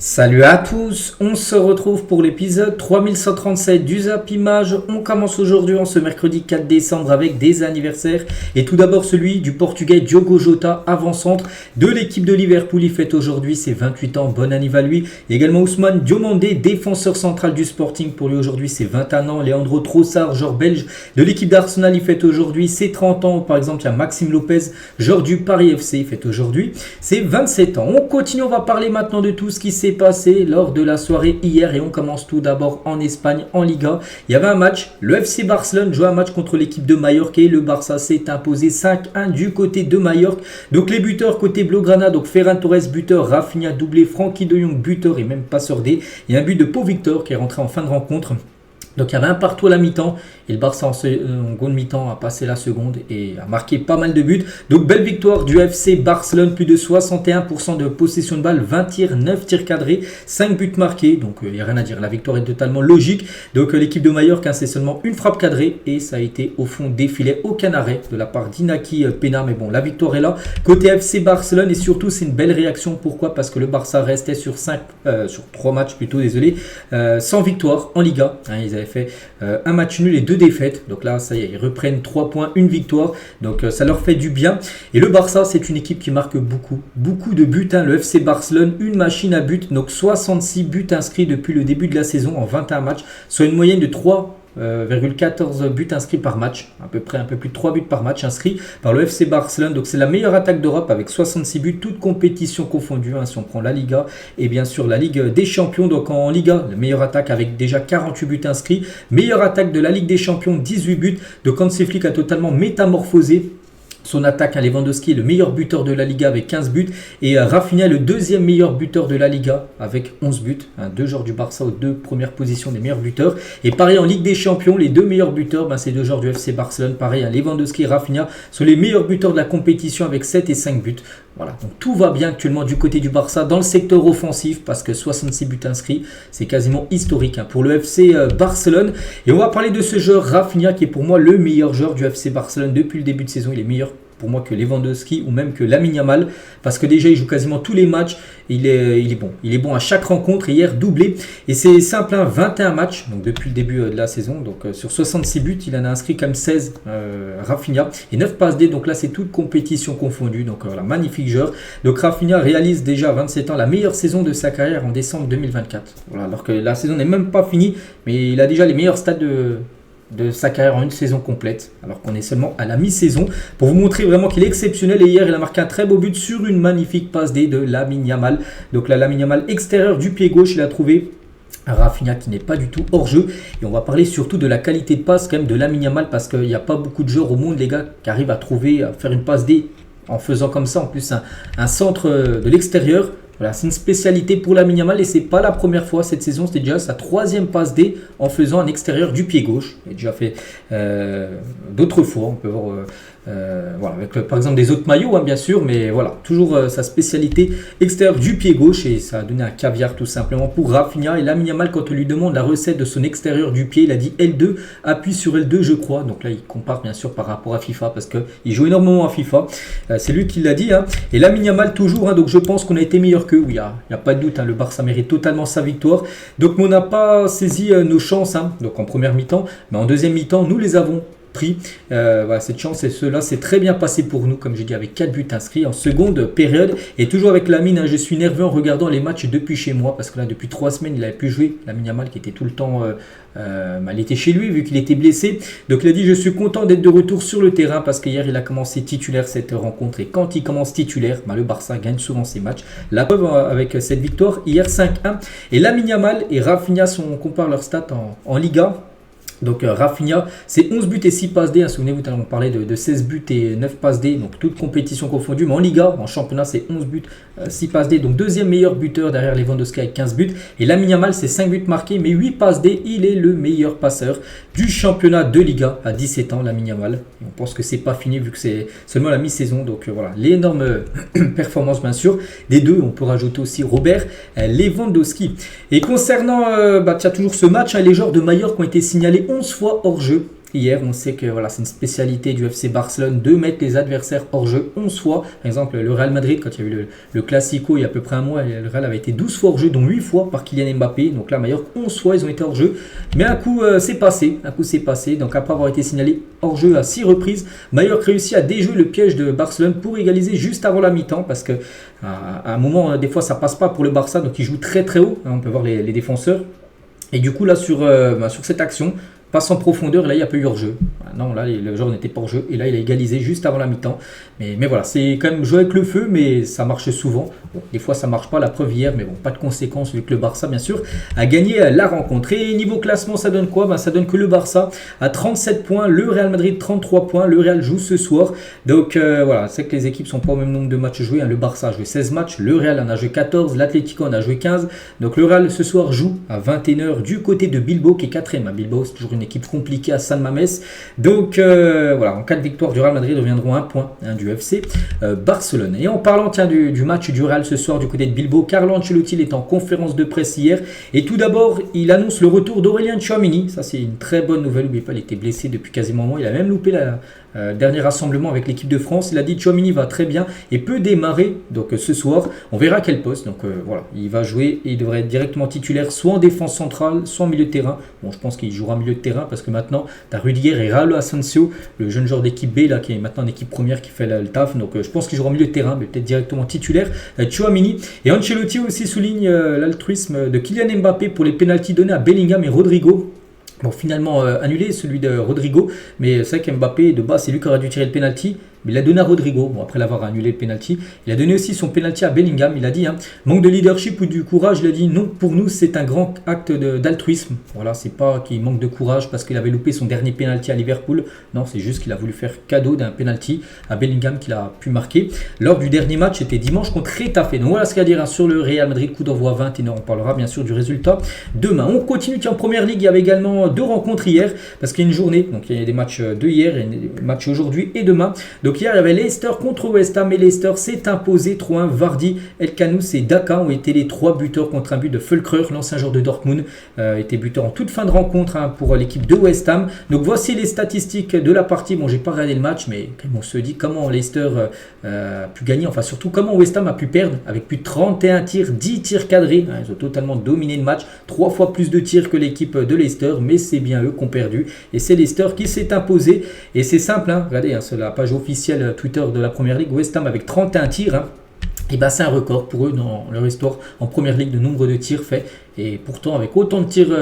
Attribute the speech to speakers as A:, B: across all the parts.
A: Salut à tous, on se retrouve pour l'épisode 3137 du Zap Image. On commence aujourd'hui en ce mercredi 4 décembre avec des anniversaires. Et tout d'abord celui du Portugais Diogo Jota, avant-centre de l'équipe de Liverpool. Il fête aujourd'hui ses 28 ans, bon anniversaire à lui. Et également Ousmane Diomandé, défenseur central du Sporting. Pour lui aujourd'hui c'est 21 ans. Leandro Trossard, joueur belge de l'équipe d'Arsenal, il fête aujourd'hui ses 30 ans. Par exemple il y a Maxime Lopez, joueur du Paris FC, il fête aujourd'hui ses 27 ans. On continue, on va parler maintenant de tout ce qui s'est passé lors de la soirée hier et on commence tout d'abord en Espagne, en Liga. Il y avait un match, le FC Barcelone jouait un match contre l'équipe de Majorque et le Barça s'est imposé 5-1 du côté de Majorque. Donc les buteurs côté Blaugrana, donc Ferran Torres buteur, Rafinha doublé, Frenkie de Jong buteur et même passeur D. Il y a un but de Pau Victor qui est rentré en fin de rencontre. Donc il y avait un partout à la mi-temps et le Barça en seconde mi-temps a passé la seconde et a marqué pas mal de buts. Donc belle victoire du FC Barcelone, plus de 61% de possession de balle, 20 tirs, 9 tirs cadrés, 5 buts marqués. Donc il n'y a rien à dire, la victoire est totalement logique. Donc l'équipe de Majorque, c'est seulement une frappe cadrée et ça a été au fond des filets, aucun arrêt de la part d'Inaki Pena. Mais bon, la victoire est là. Côté FC Barcelone et surtout c'est une belle réaction. Pourquoi ? Parce que le Barça restait sur 3 matchs plutôt, sans victoire en Liga. Ils avaient fait un match nul et 2 défaites. Donc là, ça y est, ils reprennent 3 points, une victoire. Donc ça leur fait du bien. Et le Barça, c'est une équipe qui marque beaucoup de buts. Le FC Barcelone, une machine à but. Donc 66 buts inscrits depuis le début de la saison en 21 matchs, soit une moyenne de 3,14 buts inscrits par match, à peu près un peu plus de 3 buts par match inscrits par le FC Barcelone. Donc c'est la meilleure attaque d'Europe avec 66 buts, toutes compétitions confondues, si on prend la Liga et bien sûr la Ligue des Champions. Donc en Liga, la meilleure attaque avec déjà 48 buts inscrits, meilleure attaque de la Ligue des Champions, 18 buts. Donc Hansi Flick a totalement métamorphosé son attaque. Lewandowski est le meilleur buteur de la Liga avec 15 buts et Rafinha le deuxième meilleur buteur de la Liga avec 11 buts. 2 joueurs du Barça aux 2 premières positions des meilleurs buteurs. Et pareil en Ligue des Champions, les 2 meilleurs buteurs, c'est 2 joueurs du FC Barcelone. Pareil, Lewandowski et Rafinha sont les meilleurs buteurs de la compétition avec 7 et 5 buts. Voilà, donc tout va bien actuellement du côté du Barça dans le secteur offensif parce que 66 buts inscrits, c'est quasiment historique pour le FC Barcelone. Et on va parler de ce joueur Rafinha qui est pour moi le meilleur joueur du FC Barcelone depuis le début de saison. Il est meilleur pour moi que Lewandowski ou même que Lamine Yamal parce que déjà il joue quasiment tous les matchs. Il est bon à chaque rencontre. Hier doublé et c'est simple, 21 matchs donc depuis le début de la saison. Donc sur 66 buts, il en a inscrit comme 16 Rafinha et 9 passes D. Donc là c'est toute compétition confondue. Donc voilà, magnifique joueur. Donc Rafinha réalise déjà à 27 ans la meilleure saison de sa carrière en décembre 2024. Voilà, alors que la saison n'est même pas finie, mais il a déjà les meilleurs stats de sa carrière en une saison complète, alors qu'on est seulement à la mi-saison, pour vous montrer vraiment qu'il est exceptionnel. Et hier il a marqué un très beau but sur une magnifique passe D de Lamine Yamal. Donc la Lamine Yamal extérieur du pied gauche, il a trouvé Rafinha qui n'est pas du tout hors jeu. Et on va parler surtout de la qualité de passe quand même de Lamine Yamal parce qu'il n'y a pas beaucoup de joueurs au monde, les gars, qui arrivent à faire une passe D en faisant comme ça, en plus un centre de l'extérieur. Voilà, c'est une spécialité pour Lamine Yamal et c'est pas la première fois cette saison, c'était déjà sa 3e passe D en faisant un extérieur du pied gauche. Il a déjà fait d'autres fois, on peut voir voilà, avec par exemple des autres maillots bien sûr, mais voilà, toujours sa spécialité extérieure du pied gauche et ça a donné un caviar tout simplement pour Rafinha. Et Lamine Yamal, quand on lui demande la recette de son extérieur du pied, il a dit L2, appuie sur L2 je crois. Donc là il compare bien sûr par rapport à FIFA parce qu'il joue énormément à FIFA, c'est lui qui l'a dit Et Lamine Yamal toujours, donc je pense qu'on a été meilleur que oui, il n'y a pas de doute, le Barça mérite totalement sa victoire. Donc mais on n'a pas saisi nos chances donc en première mi-temps, mais en deuxième mi-temps nous les avons pris. Voilà, cette chance et cela s'est très bien passé pour nous, comme j'ai dit, avec 4 buts inscrits en seconde période. Et toujours avec Lamine, je suis nerveux en regardant les matchs depuis chez moi parce que là depuis 3 semaines il n'avait plus joué. Lamine Yamal qui était tout le temps il était chez lui vu qu'il était blessé. Donc il a dit je suis content d'être de retour sur le terrain parce qu'hier il a commencé titulaire cette rencontre et quand il commence titulaire, le Barça gagne souvent ses matchs. La preuve avec cette victoire hier 5-1. Et Lamine Yamal et Rafinha, on compare leurs stats en Liga. Donc Rafinha, c'est 11 buts et 6 passes D. Souvenez-vous, on parlait de 16 buts et 9 passes D, donc toute compétition confondue. Mais en Liga, en championnat, c'est 11 buts, 6 passes D. Donc deuxième meilleur buteur derrière Lewandowski avec 15 buts. Et Lamine Yamal, c'est 5 buts marqués, mais 8 passes D. Il est le meilleur passeur du championnat de Liga à 17 ans, Lamine Yamal. Et on pense que c'est pas fini vu que c'est seulement la mi-saison. Donc voilà, l'énorme performance bien sûr. Des deux, on peut rajouter aussi Robert Lewandowski. Et concernant toujours ce match, les joueurs de Majorque ont été signalés 11 fois hors jeu. hier. On sait que voilà, c'est une spécialité du FC Barcelone de mettre les adversaires hors jeu 11 fois. Par exemple, le Real Madrid, quand il y a eu le Classico il y a à peu près un mois, le Real avait été 12 fois hors jeu, dont 8 fois par Kylian Mbappé. Donc là, Mallorca, 11 fois, ils ont été hors jeu. Mais un coup, c'est passé. Donc après avoir été signalé hors jeu à 6 reprises, Mallorca réussit à déjouer le piège de Barcelone pour égaliser juste avant la mi-temps. Parce que à un moment, des fois, ça passe pas pour le Barça. Donc ils jouent très très haut. On peut voir les défenseurs. Et du coup, là, sur cette action, passe en profondeur, et là il n'y a pas eu hors-jeu. Non, là le joueur n'était pas hors-jeu, et là il a égalisé juste avant la mi-temps. Mais voilà, c'est quand même jouer avec le feu, mais ça marche souvent. Bon, des fois ça marche pas, la preuve hier, mais bon, pas de conséquences vu que le Barça, bien sûr, a gagné la rencontre. Et niveau classement, ça donne quoi? Ça donne que le Barça a 37 points, le Real Madrid 33 points, le Real joue ce soir. Donc voilà, c'est que les équipes sont pas au même nombre de matchs joués. Le Barça a joué 16 matchs, le Real en a joué 14, l'Atlético en a joué 15. Donc le Real ce soir joue à 21h du côté de Bilbao qui est 4ème. Bilbao, c'est toujours une équipe compliquée à San Mamés. Donc voilà, en cas de victoire du Real Madrid, reviendront un point du FC Barcelone. Et en parlant du match du Real ce soir du côté de Bilbao, Carlo Ancelotti est en conférence de presse hier. Et tout d'abord, il annonce le retour d'Aurélien Tchouaméni. Ça, c'est une très bonne nouvelle. N'oubliez pas, il était blessé depuis quasiment un mois. Il a même loupé dernier rassemblement avec l'équipe de France. Il a dit Tchouaméni va très bien et peut démarrer. Donc ce soir, on verra quel poste. Donc voilà, il va jouer et il devrait être directement titulaire, soit en défense centrale, soit en milieu de terrain. Bon, je pense qu'il jouera en milieu de terrain parce que maintenant, tu as Rudiger et Raúl Asensio, le jeune joueur d'équipe B là, qui est maintenant en équipe première qui fait le taf. Donc je pense qu'il jouera en milieu de terrain, mais peut-être directement titulaire. Tchouaméni. Et Ancelotti aussi souligne l'altruisme de Kylian Mbappé pour les pénaltys donnés à Bellingham et Rodrigo. Bon, finalement annulé celui de Rodrigo, mais c'est vrai qu'Mbappé, de base, c'est lui qui aurait dû tirer le penalty. Mais il a donné à Rodrigo, bon, après l'avoir annulé le penalty. Il a donné aussi son penalty à Bellingham. Il a dit, manque de leadership ou du courage. Il a dit, non, pour nous, c'est un grand acte d'altruisme. Voilà, c'est pas qu'il manque de courage parce qu'il avait loupé son dernier penalty à Liverpool. Non, c'est juste qu'il a voulu faire cadeau d'un penalty à Bellingham qu'il a pu marquer. Lors du dernier match, c'était dimanche contre Getafe. Donc voilà ce qu'il y a à dire sur le Real Madrid, coup d'envoi 21h. On parlera bien sûr du résultat demain. On continue en première ligue. Il y avait également 2 rencontres hier parce qu'il y a une journée. Donc il y a des matchs de hier et des matchs aujourd'hui et demain. Donc hier, il y avait Leicester contre West Ham et Leicester s'est imposé 3-1. Vardy, El Khanous et Daka ont été les 3 buteurs contre un but de Füllkrug, l'ancien joueur de Dortmund, était buteur en toute fin de rencontre pour l'équipe de West Ham. Donc voici les statistiques de la partie. Bon, j'ai pas regardé le match, mais on se dit comment Leicester a pu gagner, enfin surtout comment West Ham a pu perdre avec plus de 31 tirs, 10 tirs cadrés. Ils ont totalement dominé le match, 3 fois plus de tirs que l'équipe de Leicester, mais c'est bien eux qui ont perdu. Et c'est Leicester qui s'est imposé. Et c'est simple, regardez, c'est la page officielle Twitter de la Première Ligue, West Ham avec 31 tirs. Et c'est un record pour eux dans leur histoire en Première Ligue de nombre de tirs faits. Et pourtant, avec autant de tirs,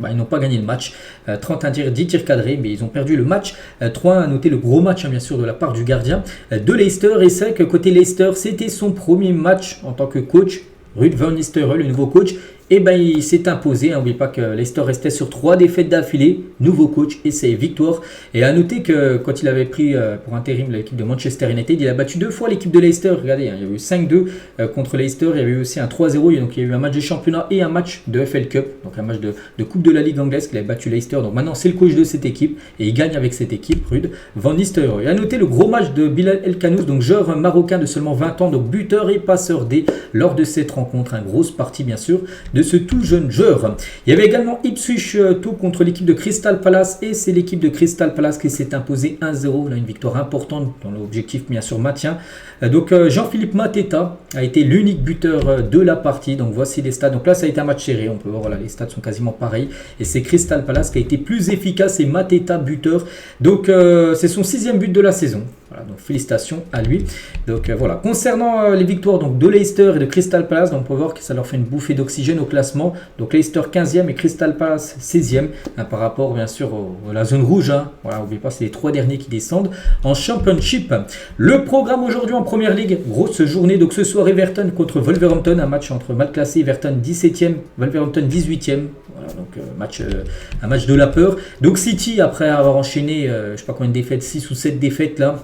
A: ils n'ont pas gagné le match. 31 tirs, 10 tirs cadrés, mais ils ont perdu le match. 3 à noter le gros match, bien sûr, de la part du gardien de Leicester. Et c'est que côté Leicester, c'était son premier match en tant que coach. Ruud van Nistelrooy, le nouveau coach, il s'est imposé. N'oubliez pas que Leicester restait sur 3 défaites d'affilée. Nouveau coach et c'est victoire. Et à noter que quand il avait pris pour intérim l'équipe de Manchester United, il a battu 2 fois l'équipe de Leicester. Regardez, il y avait eu 5-2 contre Leicester. Il y avait eu aussi un 3-0. Donc il y a eu un match de championnat et un match de FL Cup. Donc un match de Coupe de la Ligue anglaise qu'il avait battu Leicester. Donc maintenant c'est le coach de cette équipe. Et il gagne avec cette équipe, Ruud van Nistelrooy. Et à noter le gros match de Bilal El Khanous, donc joueur marocain de seulement 20 ans, donc buteur et passeur D lors de cette rencontre. Une grosse partie bien sûr de ce tout jeune joueur. Il y avait également Ipswich Town contre l'équipe de Crystal Palace et c'est l'équipe de Crystal Palace qui s'est imposée 1-0. Là, une victoire importante dans l'objectif bien sûr maintien. Donc Jean-Philippe Mateta a été l'unique buteur de la partie. Donc voici les stats. Donc là ça a été un match serré. On peut voir, voilà, les stats sont quasiment pareils. Et c'est Crystal Palace qui a été plus efficace et Mateta buteur. Donc c'est son 6e but de la saison. Voilà, donc félicitations à lui. Donc voilà. Concernant les victoires donc, de Leicester et de Crystal Palace, donc on peut voir que ça leur fait une bouffée d'oxygène au classement. Donc Leicester 15e et Crystal Palace 16e par rapport bien sûr à la zone rouge. Voilà, n'oubliez pas, c'est les 3 derniers qui descendent en Championship. Le programme aujourd'hui en Première Ligue, grosse journée. Donc ce soir Everton contre Wolverhampton, un match entre mal classé, Everton 17e, Wolverhampton 18e. Voilà, donc un match de la peur. Donc City, après avoir enchaîné, je ne sais pas combien de défaites, 6 ou 7 défaites là,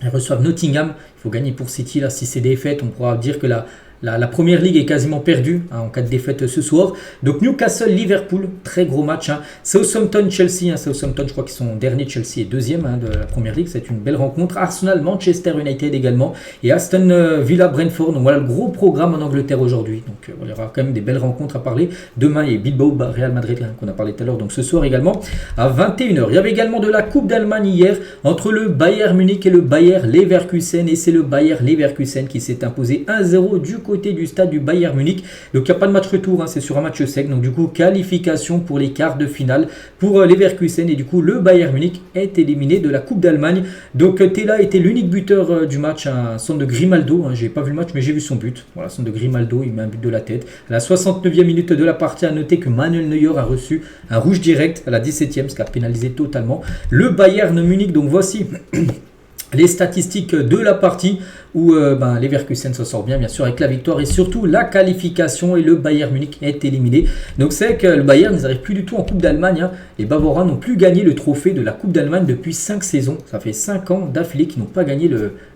A: ils reçoivent Nottingham. Il faut gagner pour City là. Si c'est défaite, on pourra dire que la la première ligue est quasiment perdue en cas de défaite ce soir. Donc Newcastle-Liverpool, très gros match. Southampton-Chelsea, Southampton, je crois qu'ils sont derniers, Chelsea est deuxième de la première ligue. C'est une belle rencontre. Arsenal-Manchester United également. Et Aston Villa-Brentford. Donc voilà le gros programme en Angleterre aujourd'hui. Donc il y aura quand même des belles rencontres à parler. Demain, il y a Bilbao-Real Madrid qu'on a parlé tout à l'heure. Donc ce soir également à 21h. Il y avait également de la Coupe d'Allemagne hier entre le Bayern Munich et le Bayer Leverkusen. Et c'est le Bayer Leverkusen qui s'est imposé 1-0 du côté du stade du Bayern Munich. Donc il n'y a pas de match retour, c'est sur un match sec. Donc du coup, qualification pour les quarts de finale pour Leverkusen. Et du coup, le Bayern Munich est éliminé de la Coupe d'Allemagne. Donc Tella était l'unique buteur du match, un centre de Grimaldo. J'ai pas vu le match, mais j'ai vu son but. Voilà, centre de Grimaldo, il met un but de la tête. À la 69e minute de la partie, à noter que Manuel Neuer a reçu un rouge direct à la 17e, ce qui a pénalisé totalement le Bayern Munich. Donc voici les statistiques de la partie où Leverkusen se sort bien sûr avec la victoire et surtout la qualification, et le Bayern Munich est éliminé. Donc c'est que le Bayern n'arrive plus du tout en Coupe d'Allemagne. Les Bavarois n'ont plus gagné le trophée de la Coupe d'Allemagne depuis 5 saisons. Ça fait 5 ans d'affilée qu'ils n'ont pas gagné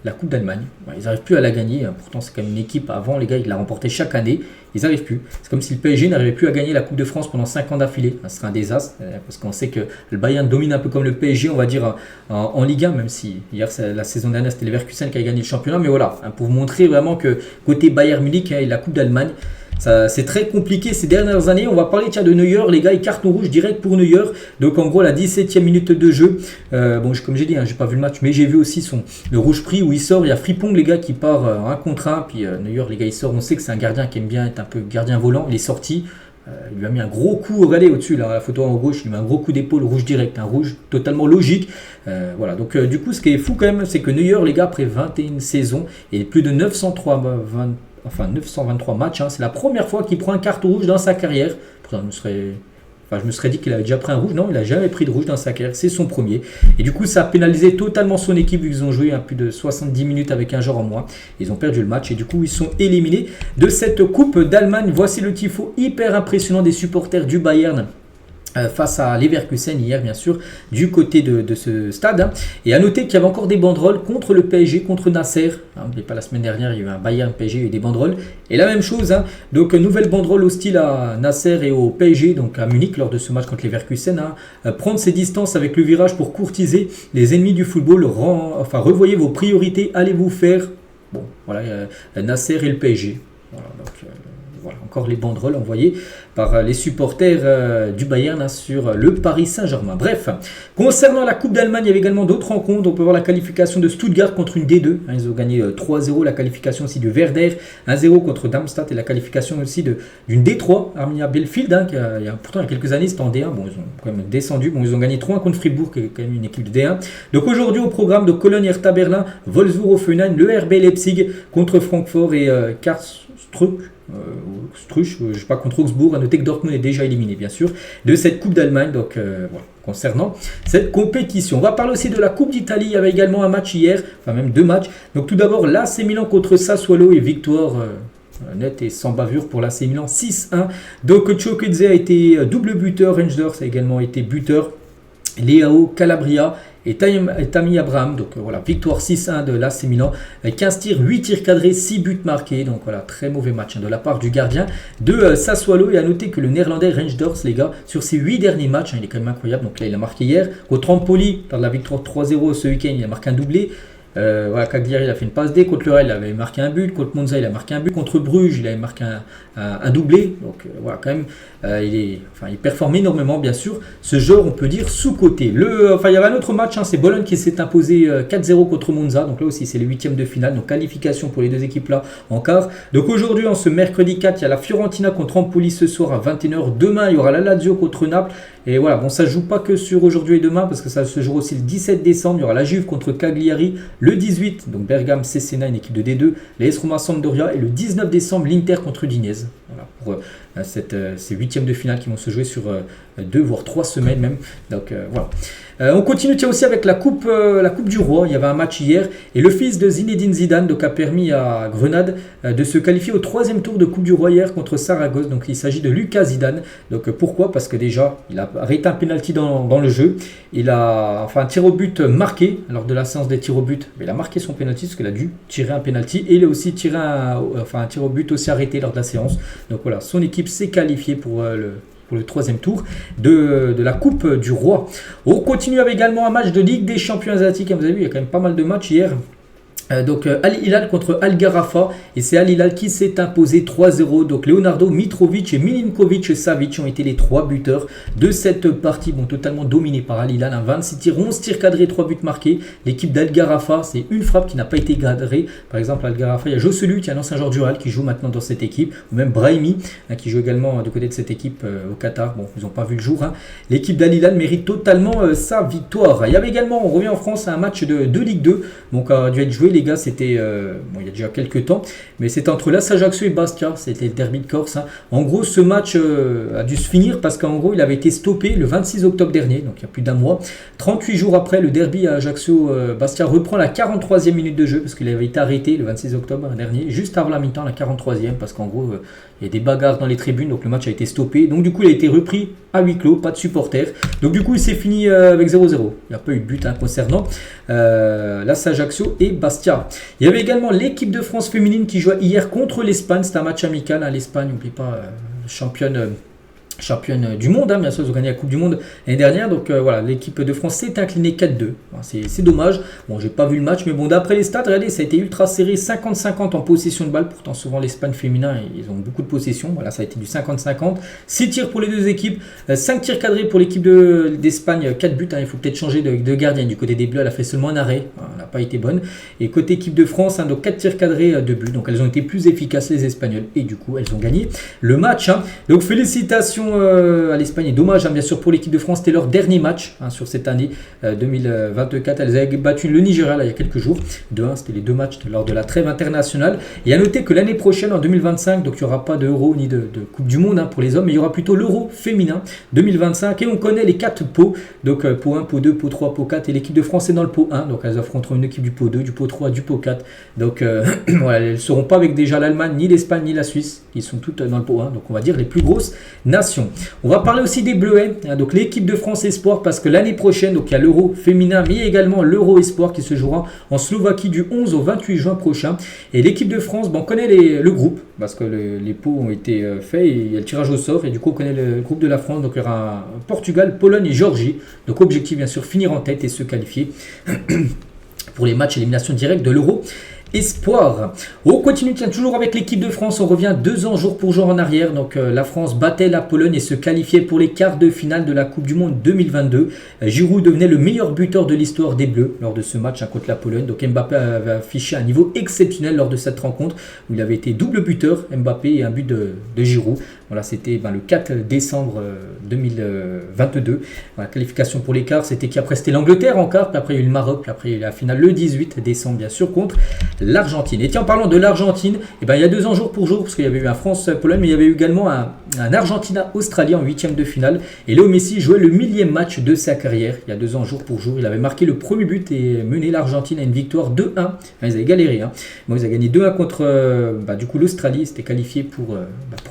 A: la Coupe d'Allemagne. Ils n'arrivent plus à la gagner. Pourtant c'est quand même une équipe, avant les gars, ils la remportaient chaque année. Ils n'arrivent plus. C'est comme si le PSG n'arrivait plus à gagner la Coupe de France pendant 5 ans d'affilée. Ce serait un désastre parce qu'on sait que le Bayern domine un peu comme le PSG, on va dire, en Ligue 1, même si hier, la saison dernière, c'était Leverkusen qui a gagné le championnat. Mais voilà, pour vous montrer vraiment que côté Bayern Munich et la Coupe d'Allemagne, c'est très compliqué ces dernières années. On va parler de Neuer, les gars, et carton rouge direct pour Neuer. Donc en gros, la 17e minute de jeu, comme j'ai dit, j'ai pas vu le match, mais j'ai vu aussi le rouge pris où il sort. Il y a Frimpong, les gars, qui part 1 contre 1. Puis Neuer, les gars, il sort. On sait que c'est un gardien qui aime bien être un peu gardien volant. Il est sorti. Il lui a mis un gros coup, regardez au-dessus, là, la photo en gauche, il lui a mis un gros coup d'épaule rouge direct, un rouge totalement logique. Voilà, donc du coup, ce qui est fou quand même, c'est que Neuer, les gars, après 21 saisons et plus de 923 matchs, c'est la première fois qu'il prend un carton rouge dans sa carrière. Pourtant, je me serais dit qu'il avait déjà pris un rouge. Non, il n'a jamais pris de rouge dans sa carrière. C'est son premier. Et du coup, ça a pénalisé totalement son équipe vu qu'ils ont joué plus de 70 minutes avec un joueur en moins. Ils ont perdu le match et du coup, ils sont éliminés de cette Coupe d'Allemagne. Voici le tifo hyper impressionnant des supporters du Bayern face à Leverkusen hier, bien sûr, du côté de ce stade. Et à noter qu'il y avait encore des banderoles contre le PSG, contre Nasser. N'oubliez pas, la semaine dernière, il y a eu un Bayern PSG, il y a eu des banderoles. Et la même chose, donc nouvelle banderole hostile à Nasser et au PSG, donc à Munich, lors de ce match contre Leverkusen. Prendre ses distances avec le virage pour courtiser les ennemis du football. Revoyez vos priorités, allez vous faire. Bon, voilà, Nasser et le PSG. Voilà, donc voilà, encore les banderoles envoyées par les supporters du Bayern sur le Paris Saint-Germain. Bref, concernant la Coupe d'Allemagne, il y avait également d'autres rencontres. On peut voir la qualification de Stuttgart contre une D2. Ils ont gagné 3-0. La qualification aussi du Werder, 1-0 contre Darmstadt. Et la qualification aussi d'une D3, Arminia Bielefeld. Pourtant, il y a quelques années, c'était en D1. Bon, ils ont quand même descendu. Bon, ils ont gagné 3-1 contre Fribourg, qui est quand même une équipe de D1. Donc aujourd'hui, au programme de Cologne, Hertha Berlin, Wolfsburg Hoffenheim, le RB Leipzig contre Francfort et Karlsruhe. Struch, je sais pas, contre Augsbourg. À noter que Dortmund est déjà éliminé, bien sûr, de cette Coupe d'Allemagne. Donc voilà, concernant cette compétition, on va parler aussi de la Coupe d'Italie. Il y avait également un match hier, enfin même 2 matchs. Donc tout d'abord, l'AC Milan contre Sassuolo et victoire net et sans bavure pour l'AC Milan, 6-1. Donc Chukwueze a été double buteur, Rangers a également été buteur, Leao Calabria et Tammy Abraham. Donc voilà, victoire 6-1 de l'AC Milan, 15 tirs, 8 tirs cadrés, 6 buts marqués. Donc voilà, très mauvais match de la part du gardien de Sassuolo. Et à noter que le néerlandais Rangers, les gars, sur ses 8 derniers matchs, il est quand même incroyable. Donc là, il a marqué hier contre Empoli, par la victoire 3-0 ce week-end, il a marqué un doublé. Voilà, Cagliari, il a fait une passe D. Contre le Real, il avait marqué un but. Contre Monza, il a marqué un but. Contre Bruges, il avait marqué un doublé. Donc voilà, quand même, il performe énormément, bien sûr. Ce joueur, on peut dire, sous-coté. Il y avait un autre match, c'est Bologne qui s'est imposé 4-0 contre Monza. Donc là aussi, c'est les 8e de finale. Donc qualification pour les deux équipes-là en quart. Donc aujourd'hui, en ce mercredi 4, il y a la Fiorentina contre Empoli ce soir à 21h. Demain, il y aura la Lazio contre Naples. Et voilà, bon, ça ne joue pas que sur aujourd'hui et demain, parce que ça se joue aussi le 17 décembre. Il y aura la Juve contre Cagliari. Le 18, donc Bergame Cesena, une équipe de D2. Les Roma Sampdoria. Et le 19 décembre, l'Inter contre Udinese. Voilà, pour ces huitièmes de finale qui vont se jouer sur 2 voire 3 semaines même. Donc voilà. On continue aussi avec la coupe du Roi. Il y avait un match hier et le fils de Zinedine Zidane donc, a permis à Grenade de se qualifier au 3e tour de Coupe du Roi hier contre Saragosse. Donc il s'agit de Lucas Zidane. Donc pourquoi? Parce que déjà il a arrêté un penalty dans le jeu. Il a un tir au but marqué lors de la séance des tirs au but. Il a marqué son penalty parce qu'il a dû tirer un penalty et il a aussi tiré un tir au but aussi arrêté lors de la séance. Donc voilà, son équipe s'est qualifiée pour le 3e tour de la Coupe du Roi. On continue avec également un match de Ligue des Champions asiatiques. Vous avez vu, il y a quand même pas mal de matchs hier. Donc Al Hilal contre Al Gharafa et c'est Al Hilal qui s'est imposé 3-0. Donc Leonardo Mitrovic et Milinkovic Savic ont été les 3 buteurs de cette partie, totalement dominée par Al Hilal, 26 tirs, 11 tirs cadrés, 3 buts marqués. L'équipe d'Al Gharafa, c'est une frappe qui n'a pas été cadrée. Par exemple Al Gharafa, il y a Joselu qui est un ancien joueur du Real qui joue maintenant dans cette équipe, ou même Brahimi qui joue également du côté de cette équipe au Qatar. Bon, ils n'ont pas vu le jour. L'équipe d'Al Hilal mérite totalement sa victoire. Il y avait également, on revient en France, un match de Ligue 2, donc a dû être joué les gars, c'était il y a déjà quelques temps, mais c'était entre l'AS Ajaccio et Bastia, c'était le derby de Corse. En gros, ce match a dû se finir parce qu'en gros, il avait été stoppé le 26 octobre dernier, donc il y a plus d'un mois. 38 jours après, le derby à Ajaccio-Bastia reprend la 43e minute de jeu parce qu'il avait été arrêté le 26 octobre dernier, juste avant la mi-temps, la 43e, parce qu'en gros, il y a des bagarres dans les tribunes, donc le match a été stoppé. Donc du coup, il a été repris à huis clos, pas de supporters. Donc du coup, il s'est fini avec 0-0. Il n'y a pas eu de but concernant l'AS Ajaccio et Bastia. Il y avait également l'équipe de France féminine qui jouait hier contre l'Espagne. C'était un match amical. L'Espagne, n'oublie pas, championne du monde, bien sûr, ils ont gagné la Coupe du Monde l'année dernière. Donc voilà, l'équipe de France s'est inclinée 4-2. C'est dommage. Bon, j'ai pas vu le match, mais bon, d'après les stats, regardez, ça a été ultra serré, 50-50 en possession de balle. Pourtant, souvent l'Espagne féminin, ils ont beaucoup de possession. Voilà, ça a été du 50-50. 6 tirs pour les deux équipes, 5 tirs cadrés pour l'équipe d'Espagne, 4 buts. Il faut peut-être changer de gardienne. Du côté des Bleus, elle a fait seulement un arrêt. Elle n'a pas été bonne. Et côté équipe de France, donc 4 tirs cadrés, 2 buts. Donc elles ont été plus efficaces, les Espagnols. Et du coup, elles ont gagné le match. Donc félicitations à l'Espagne et dommage bien sûr pour l'équipe de France, c'était leur dernier match sur cette année 2024. Elles avaient battu le Nigeria il y a quelques jours 2-1, c'était les 2 matchs lors de la trêve internationale. Et à noter que l'année prochaine en 2025, donc il n'y aura pas d'Euro ni de Coupe du Monde pour les hommes, mais il y aura plutôt l'Euro féminin 2025 et on connaît les 4 pots, donc pot 1, pot 2, pot 3, pot 4 et l'équipe de France est dans le pot 1, donc elles affronteront une équipe du pot 2, du pot 3, du pot 4. Donc voilà, elles ne seront pas avec déjà l'Allemagne, ni l'Espagne, ni la Suisse, qui sont toutes dans le pot 1, donc on va dire les plus grosses nations. On va parler aussi des Bleuets, donc l'équipe de France Espoir, parce que l'année prochaine, donc il y a l'Euro féminin, mais également l'Euro Espoir qui se jouera en Slovaquie du 11 au 28 juin prochain. Et l'équipe de France, on connaît le groupe, parce que les pots ont été faits et il y a le tirage au sort, et du coup on connaît le groupe de la France, donc il y aura Portugal, Pologne et Géorgie. Donc objectif bien sûr, finir en tête et se qualifier pour les matchs élimination directe de l'Euro Espoir. On continue toujours avec l'équipe de France, on revient 2 ans jour pour jour en arrière. Donc la France battait la Pologne et se qualifiait pour les quarts de finale de la Coupe du Monde 2022. Giroud devenait le meilleur buteur de l'histoire des Bleus lors de ce match contre la Pologne. Donc Mbappé avait affiché un niveau exceptionnel lors de cette rencontre où il avait été double buteur, Mbappé, et un but de Giroud. Voilà, c'était le 4 décembre 2022. La qualification pour les quarts, c'était qu'après c'était l'Angleterre en quart, puis après il y a eu le Maroc, puis après il y a eu la finale le 18 décembre bien sûr contre l'Argentine. Et tiens, en parlant de l'Argentine, il y a 2 ans jour pour jour, parce qu'il y avait eu un France-Pologne, mais il y avait eu également un Argentina-Australie en 8e de finale. Et Léo Messi jouait le 1000e match de sa carrière. Il y a 2 ans jour pour jour, il avait marqué le premier but et mené l'Argentine à une victoire 2-1. Ils avaient galéré. Bon, ils avaient gagné 2-1 contre du coup l'Australie, c'était qualifié pour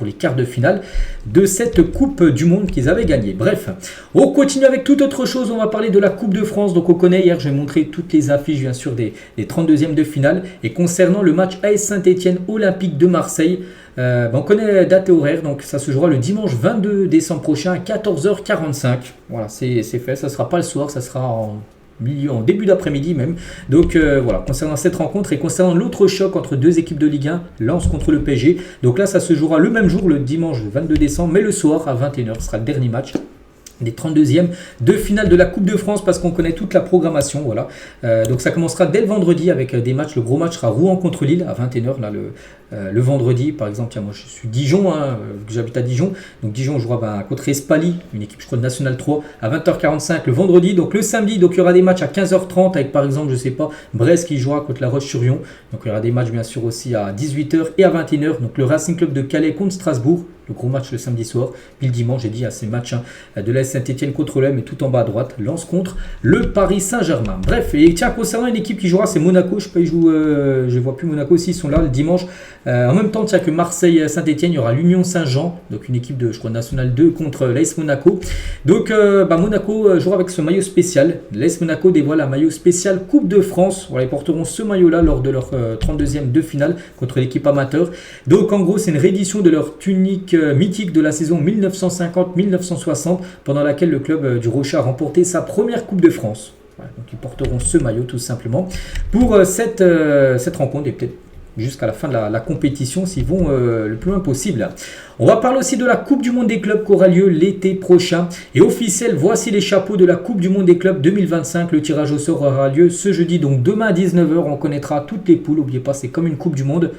A: les quarts de finale de cette Coupe du Monde qu'ils avaient gagné. Bref, on continue avec toute autre chose. On va parler de la Coupe de France. Donc on connaît, hier j'ai montré toutes les affiches bien sûr des 32e de finale. Et concernant le match AS Saint-Etienne Olympique de Marseille, on connaît date et horaire, donc ça se jouera le dimanche 22 décembre prochain à 14h45. Voilà, c'est fait, ça ne sera pas le soir, ça sera en début d'après-midi même. Donc voilà, concernant cette rencontre et concernant l'autre choc entre 2 équipes de Ligue 1, Lens contre le PSG. Donc là, ça se jouera le même jour, le dimanche 22 décembre, mais le soir à 21h, ce sera le dernier match des 32e de finale de la Coupe de France, parce qu'on connaît toute la programmation. Voilà. Donc ça commencera dès le vendredi avec des matchs. Le gros match sera Rouen contre Lille à 21h, là, le vendredi, par exemple, tiens, moi je suis Dijon, vu que j'habite à Dijon. Donc Dijon jouera contre Espali, une équipe je crois de National 3, à 20h45 le vendredi. Donc le samedi, donc il y aura des matchs à 15h30 avec par exemple, je sais pas, Brest qui jouera contre La Roche-sur-Yon. Donc il y aura des matchs bien sûr aussi à 18h et à 21h. Donc le Racing Club de Calais contre Strasbourg. Le gros match le samedi soir. Puis le dimanche, j'ai dit à ces matchs de l'AS Saint-Etienne contre l'OM et tout en bas à droite. Lens contre le Paris Saint-Germain. Bref, et tiens, concernant une équipe qui jouera, c'est Monaco. Je sais pas, ils jouent, je vois plus Monaco aussi, ils sont là le dimanche. En même temps, tiens, que Marseille-Saint-Etienne, il y aura l'Union Saint-Jean, donc une équipe de, je crois, National 2 contre l'AS Monaco. Donc, Monaco jouera avec ce maillot spécial. L'AS Monaco dévoile un maillot spécial Coupe de France. Voilà, ils porteront ce maillot-là lors de leur 32e de finale contre l'équipe amateur. Donc, en gros, c'est une réédition de leur tunique mythique de la saison 1950-1960, pendant laquelle le club du Rocher a remporté sa première Coupe de France. Voilà, donc ils porteront ce maillot tout simplement pour cette rencontre et peut-être jusqu'à la fin de la compétition s'ils vont le plus loin possible. On va parler aussi de la Coupe du Monde des clubs qui aura lieu l'été prochain. Et officiel, voici les chapeaux de la Coupe du Monde des clubs 2025. Le tirage au sort aura lieu ce jeudi, donc demain à 19h. On connaîtra toutes les poules. N'oubliez pas, c'est comme une Coupe du Monde,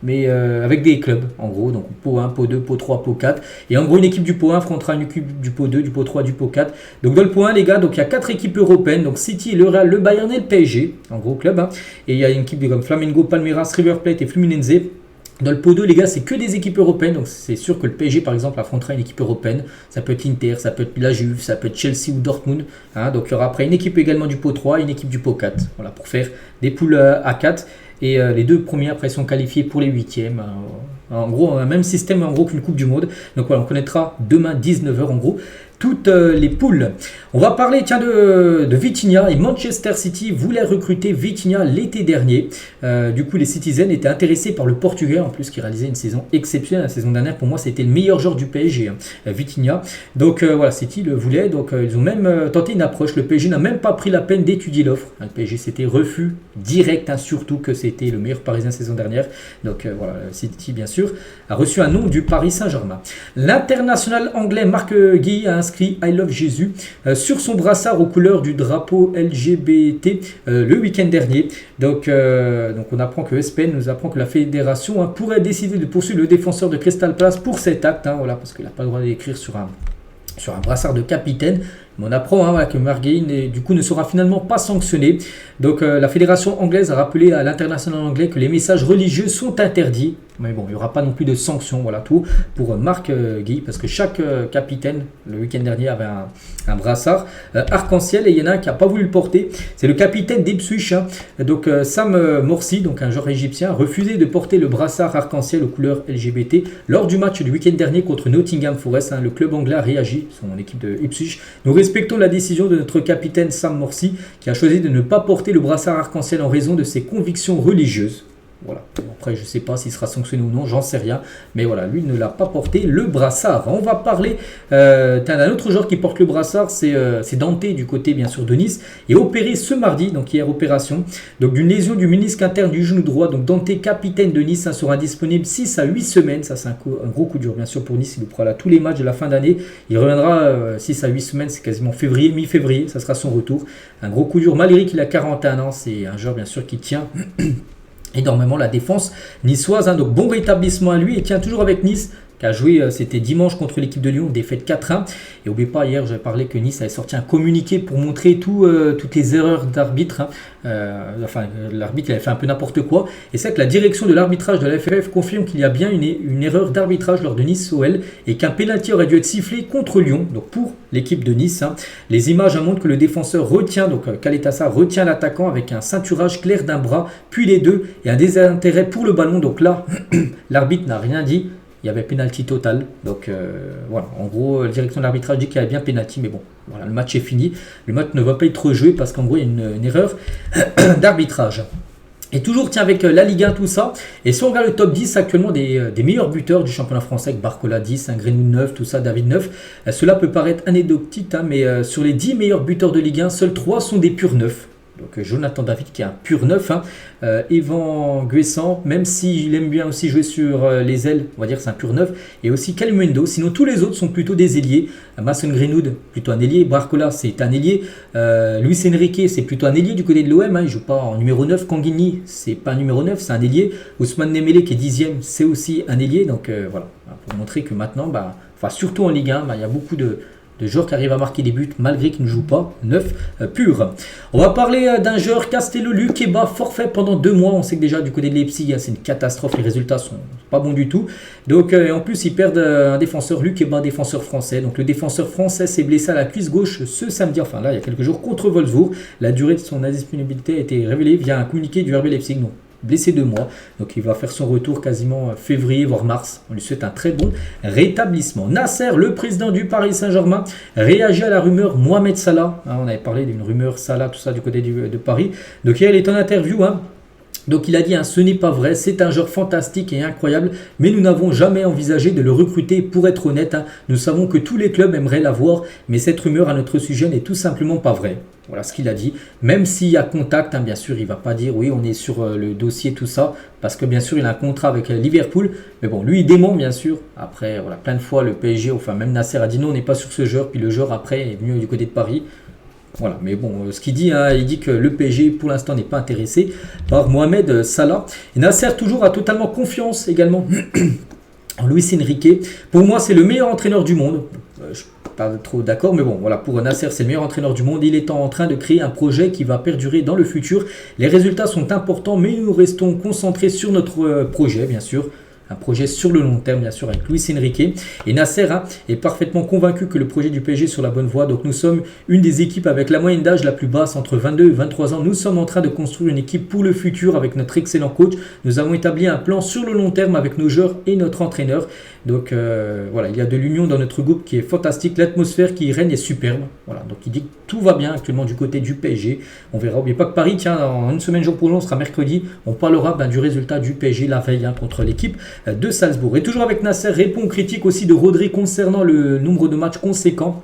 A: mais avec des clubs en gros, donc pot 1, pot 2, pot 3, pot 4, et en gros une équipe du pot 1 affrontera une équipe du pot 2, du pot 3, du pot 4. Donc dans le pot 1 les gars, donc il y a 4 équipes européennes, donc City, le Real, le Bayern et le PSG, en gros club, et il y a une équipe comme Flamengo, Palmeiras, River Plate et Fluminense. Dans le pot 2 les gars, c'est que des équipes européennes, donc c'est sûr que le PSG par exemple affrontera une équipe européenne, ça peut être l'Inter, ça peut être la Juve, ça peut être Chelsea ou Dortmund, donc il y aura après une équipe également du pot 3 et une équipe du pot 4, voilà, pour faire des poules à 4. Et les deux premiers après sont qualifiés pour les huitièmes. En gros, un même système en gros qu'une Coupe du Monde. Donc voilà, on connaîtra demain 19h en gros toutes les poules. On va parler de Vitinha, et Manchester City voulait recruter Vitinha l'été dernier. Du coup, les Citizens étaient intéressés par le Portugais en plus qui réalisait une saison exceptionnelle. La saison dernière, pour moi, c'était le meilleur joueur du PSG, Vitinha. Donc voilà, City le voulait. Donc ils ont même tenté une approche. Le PSG n'a même pas pris la peine d'étudier l'offre. Le PSG s'était refus direct, surtout que c'était le meilleur Parisien la saison dernière. Donc voilà, City bien sûr a reçu un nom du Paris Saint-Germain. L'international anglais Marc Guy a inscrit I Love Jésus sur son brassard aux couleurs du drapeau LGBT le week-end dernier. Donc on apprend que ESPN nous apprend que la fédération pourrait décider de poursuivre le défenseur de Crystal Palace pour cet acte, voilà, parce qu'il n'a pas le droit d'écrire sur un brassard de capitaine. Mais on apprend que Marguerite du coup ne sera finalement pas sanctionné. Donc la fédération anglaise a rappelé à l'international anglais que les messages religieux sont interdits. Mais bon, il n'y aura pas non plus de sanctions, voilà tout pour Marc Guy, parce que chaque capitaine le week-end dernier avait un brassard arc-en-ciel et il y en a un qui n'a pas voulu le porter. C'est le capitaine d'Ipswich, donc Sam Morsi, donc un joueur égyptien, a refusé de porter le brassard arc-en-ciel aux couleurs LGBT lors du match du week-end dernier contre Nottingham Forest. Le club anglais a réagi, son équipe de Ipswich. Nous respectons la décision de notre capitaine Sam Morsi qui a choisi de ne pas porter le brassard arc-en-ciel en raison de ses convictions religieuses. Voilà. Après, je ne sais pas s'il sera sanctionné ou non, j'en sais rien. Mais voilà, lui ne l'a pas porté le brassard. On va parler d'un autre joueur qui porte le brassard, c'est Dante du côté bien sûr de Nice. Et opéré ce mardi, donc hier opération, donc d'une lésion du ménisque interne du genou droit. Donc Dante, capitaine de Nice, sera disponible 6 à 8 semaines. Ça c'est un gros coup dur bien sûr pour Nice. Il prendra là tous les matchs de la fin d'année. Il reviendra 6 à 8 semaines, c'est quasiment février, mi-février, ça sera son retour. Un gros coup dur malgré qu'il a 41 ans. C'est un joueur bien sûr qui tient énormément la défense niçoise, donc bon rétablissement à lui et tient toujours avec Nice qui a joué, c'était dimanche contre l'équipe de Lyon, défaite 4-1. Et n'oubliez pas, hier j'avais parlé que Nice avait sorti un communiqué pour montrer toutes les erreurs d'arbitre. L'arbitre avait fait un peu n'importe quoi. Et c'est que la direction de l'arbitrage de la FFF confirme qu'il y a bien une erreur d'arbitrage lors de Nice-OL et qu'un pénalty aurait dû être sifflé contre Lyon, donc pour l'équipe de Nice. Les images montrent que le défenseur retient, donc Kaletassa retient l'attaquant avec un ceinturage clair d'un bras, puis les deux, et un désintérêt pour le ballon. Donc là, l'arbitre n'a rien dit. Il y avait pénalty total. Donc voilà, en gros, la direction de l'arbitrage dit qu'il y avait bien pénalty, mais bon, voilà, le match est fini. Le match ne va pas être rejoué parce qu'en gros, il y a une erreur d'arbitrage. Et toujours, tiens, avec la Ligue 1, tout ça. Et si on regarde le top 10 actuellement des meilleurs buteurs du championnat français, avec Barcola 10, Greenwood 9, tout ça, David 9, cela peut paraître anecdotique, mais sur les 10 meilleurs buteurs de Ligue 1, seuls 3 sont des purs 9. Donc Jonathan David qui est un pur neuf, hein. Evan Guessant, même s'il aime bien aussi jouer sur les ailes, on va dire que c'est un pur neuf. Et aussi Calmundo, sinon tous les autres sont plutôt des ailiers. Mason Greenwood, plutôt un ailier. Barcola, c'est un ailier. Luis Enrique, c'est plutôt un ailier du côté de l'OM, hein. Il ne joue pas en numéro 9. Kanguini, c'est pas un numéro 9, c'est un ailier. Ousmane Dembélé qui est 10e, c'est aussi un ailier. Donc voilà, pour montrer que maintenant, surtout en Ligue 1, il y a beaucoup de joueurs qui arrivent à marquer des buts malgré qu'ils ne jouent pas neuf pur. On va parler d'un joueur, Castello Luqueba, forfait pendant 2 mois. On sait que déjà du côté de Leipzig, c'est une catastrophe, les résultats sont pas bons du tout. Donc en plus ils perdent un défenseur, Luqueba, un défenseur français. Donc le défenseur français s'est blessé à la cuisse gauche ce samedi, enfin là il y a quelques jours, contre Wolfsburg. La durée de son indisponibilité a été révélée via un communiqué du RB Leipzig. Donc blessé 2 mois, donc il va faire son retour quasiment février voire mars. On lui souhaite un très bon rétablissement. Nasser, le président du Paris Saint-Germain, réagit à la rumeur Mohamed Salah, on avait parlé d'une rumeur Salah, tout ça du côté de Paris. Donc il est en interview, donc il a dit, ce n'est pas vrai, c'est un joueur fantastique et incroyable, mais nous n'avons jamais envisagé de le recruter. Pour être honnête, nous savons que tous les clubs aimeraient l'avoir, mais cette rumeur à notre sujet n'est tout simplement pas vraie. Voilà ce qu'il a dit. Même s'il y a contact, bien sûr, il ne va pas dire oui, on est sur le dossier, tout ça, parce que bien sûr, il a un contrat avec Liverpool. Mais bon, lui, il dément, bien sûr. Après, voilà, plein de fois, le PSG, enfin même Nasser a dit non, on n'est pas sur ce joueur. Puis le joueur, après, est venu du côté de Paris. Voilà, mais bon, ce qu'il dit, il dit que le PSG pour l'instant n'est pas intéressé par Mohamed Salah. Et Nasser toujours a totalement confiance également en Luis Enrique. Pour moi, c'est le meilleur entraîneur du monde. Je suis pas trop d'accord, mais bon, voilà, pour Nasser, c'est le meilleur entraîneur du monde. Il est en train de créer un projet qui va perdurer dans le futur. Les résultats sont importants, mais nous restons concentrés sur notre projet, bien sûr. Un projet sur le long terme, bien sûr, avec Luis Enrique. Et Nasser est parfaitement convaincu que le projet du PSG est sur la bonne voie. Donc nous sommes une des équipes avec la moyenne d'âge la plus basse, entre 22 et 23 ans. Nous sommes en train de construire une équipe pour le futur avec notre excellent coach. Nous avons établi un plan sur le long terme avec nos joueurs et notre entraîneur. Donc voilà, il y a de l'union dans notre groupe qui est fantastique. L'atmosphère qui y règne est superbe. Voilà, donc il dit que tout va bien actuellement du côté du PSG. On verra. N'oubliez pas que Paris, tiens, en une semaine jour pour jour, on sera mercredi. On parlera du résultat du PSG la veille contre l'équipe de Salzbourg. Et toujours avec Nasser, répond aux critiques aussi de Rodri concernant le nombre de matchs conséquents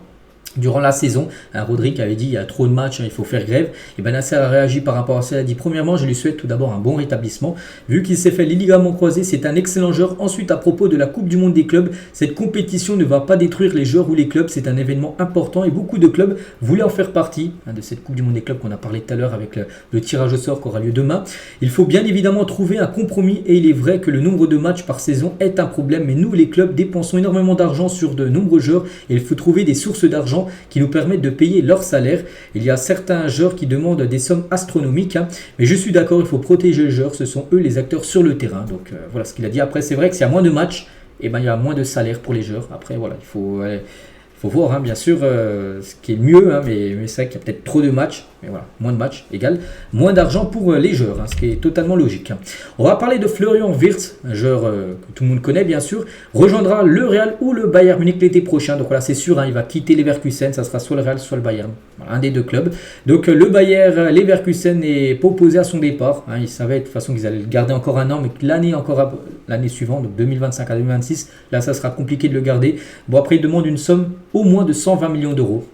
A: durant la saison. Rodri qui avait dit il y a trop de matchs, il faut faire grève. Et Nasser a réagi par rapport à ça. Il a dit premièrement, je lui souhaite tout d'abord un bon rétablissement. Vu qu'il s'est fait les ligaments croisés, c'est un excellent joueur. Ensuite, à propos de la Coupe du Monde des clubs, cette compétition ne va pas détruire les joueurs ou les clubs. C'est un événement important et beaucoup de clubs voulaient en faire partie de cette Coupe du Monde des clubs qu'on a parlé tout à l'heure avec le tirage au sort qui aura lieu demain. Il faut bien évidemment trouver un compromis et il est vrai que le nombre de matchs par saison est un problème. Mais nous, les clubs, dépensons énormément d'argent sur de nombreux joueurs et il faut trouver des sources d'argent qui nous permettent de payer leur salaire. Il y a certains joueurs qui demandent des sommes astronomiques, mais je suis d'accord, il faut protéger les joueurs, ce sont eux les acteurs sur le terrain. Donc voilà ce qu'il a dit. Après, c'est vrai que s'il y a moins de matchs, il y a moins de salaire pour les joueurs. Après, voilà, il faut voir, bien sûr, ce qui est le mieux, mais c'est vrai qu'il y a peut-être trop de matchs. Mais voilà, moins de matchs égale moins d'argent pour les joueurs, ce qui est totalement logique. On va parler de Florian Wirtz, un joueur que tout le monde connaît bien sûr, rejoindra le Real ou le Bayern Munich l'été prochain. Donc voilà, c'est sûr, il va quitter Leverkusen, ça sera soit le Real, soit le Bayern, voilà, un des deux clubs. Donc le Bayern, Leverkusen n'est pas opposé à son départ. Il savait de toute façon qu'ils allaient le garder encore un an, mais que l'année suivante, donc 2025 à 2026, là ça sera compliqué de le garder. Bon, après il demande une somme au moins de 120 millions d'euros.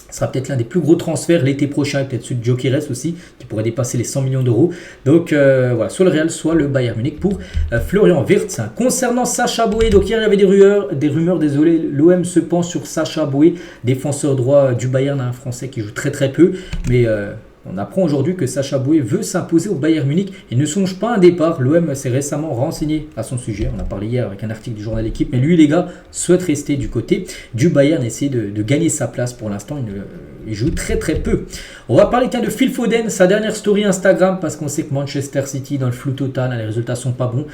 A: Ce sera peut-être l'un des plus gros transferts l'été prochain, peut-être celui de Gyökeres aussi, qui pourrait dépasser les 100 millions d'euros. Donc voilà, soit le Real, soit le Bayern Munich pour Florian Wirtz. Concernant Sacha Boey, donc hier il y avait des rumeurs, désolé, l'OM se penche sur Sacha Boey, défenseur droit du Bayern, un Français qui joue très très peu, mais on apprend aujourd'hui que Sacha Boey veut s'imposer au Bayern Munich et ne songe pas à un départ. L'OM s'est récemment renseigné à son sujet. On a parlé hier avec un article du journal L'équipe. Mais lui, les gars, souhaite rester du côté du Bayern et essayer de gagner sa place. Pour l'instant, il joue très très peu. On va parler de Phil Foden, sa dernière story Instagram, parce qu'on sait que Manchester City, dans le flou total, les résultats sont pas bons.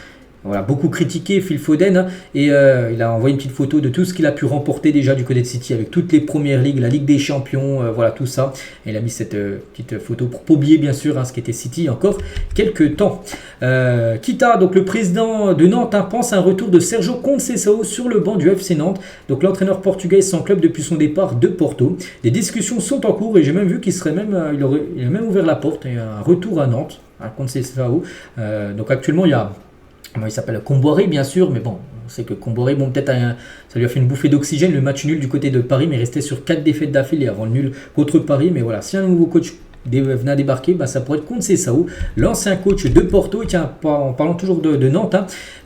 A: Voilà, beaucoup critiqué Phil Foden et il a envoyé une petite photo de tout ce qu'il a pu remporter déjà du côté de City avec toutes les premières ligues, la Ligue des Champions, voilà tout ça. Et il a mis cette petite photo pour pas oublier bien sûr ce qu'était City encore quelques temps. Kita, donc le président de Nantes, pense à un retour de Sergio Conceição sur le banc du FC Nantes. Donc l'entraîneur portugais est sans club depuis son départ de Porto. Des discussions sont en cours et j'ai même vu qu'il serait il a même ouvert la porte et un retour à Nantes, à Conceição. Donc actuellement il y a il s'appelle Comboiré bien sûr, mais bon, on sait que Comboiré, peut-être ça lui a fait une bouffée d'oxygène, le match nul du côté de Paris, mais resté sur 4 défaites d'affilée avant le nul contre Paris. Mais voilà, si un nouveau coach venait à débarquer, ça pourrait être Contre Sessao, l'ancien coach de Porto. Et tiens, en parlant toujours de Nantes,